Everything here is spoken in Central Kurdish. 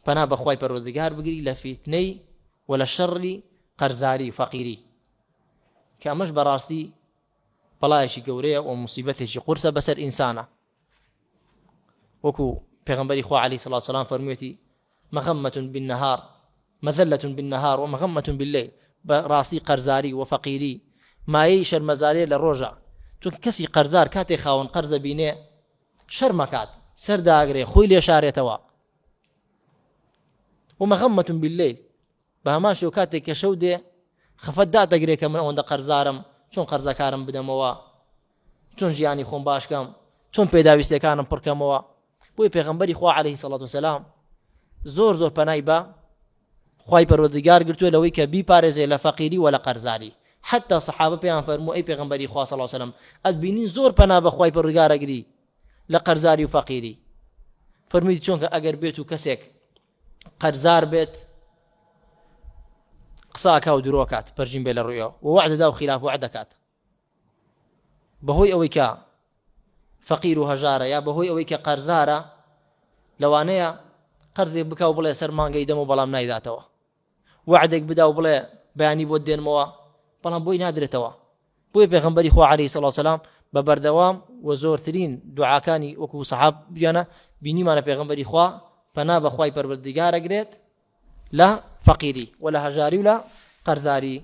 پنا بخوای پروردگار بگری لە فتنەی و لە شەڕی قەرزاری فەقیری کە ئەمەش بەڕاستی بەڵایەکی گەورەیە و مصیبەتێکی قورسە بەسەر ئینسانە وەکو پێغەمبەری خوا عەلەیهی سەڵاتو وسەلام فەرموویەتی مەغەمەة بالنهار مەذەلەة بالنهار ومەغەمەة بالليل بەڕاستی قەرزاری و فەقیری مایەی شەرمەزارەیە لە ڕۆژە چونکە کەسی قەرزار کاتێک خاوەن قەرزە بینێ شەرمەکات سەرداگرێ خۆی لێ شارێتەوە ومەغەمەة بالليل بە هەمان شێوە کاتێک کە شەو دێ خەفەت دادەگرێت کە من ئەوەندە قەرزارم چۆن قەرزەکارم بدەمەوە چۆن ژیانی خۆم باشکەم چۆن پێداویستەکانم پڕکەمەوە بۆی پێغەمبەری خوا عەلەیهی سەڵاتو وسەلام زۆر پەنای بە خوای پەروەردگار گرتووە لەوەی کە بیپارێزێ لە فەقیری و لە قەرزاری حتا سەحابە پێیان فەرموو ئەی پێغەمبەری خوا سەڵاتو وسەلام ئەتبینین زۆر پەنا بە خوای پەروەردگارەگری لە قەرزاری و فەقیری فەرمووی چۆنکە ئەگەر بێت و کەسێک قەرزار بێت قساکە و درۆکات پەرژین بێ لە ڕوویەوە و وعدەدا و خلاف وعدەکات بەهۆی ئەوەی کە فەقیر و هەژارە یا بەهۆی ئەوەی کە قەرزارە لەوانەیە قەرزێک بکە و بڵێ سەر مانگەی دەم و بەڵام نایداتەوە وعدێک بدا و بڵێ بەیانی بۆ دێنمەوە بەڵام بۆی نادرێتەوە بۆیە پێغەمبەری خوا عەلەیهی سەڵاتو وسەلام بە بەردەوام و زۆرترین دوعاکانی وەکو سەحاب بیانە بینیمانە پێغەمبەری خوا پەنا بە خوای پەروەردگارەگرێت لە فەقیری و لە هەژاری و لە قەرزاری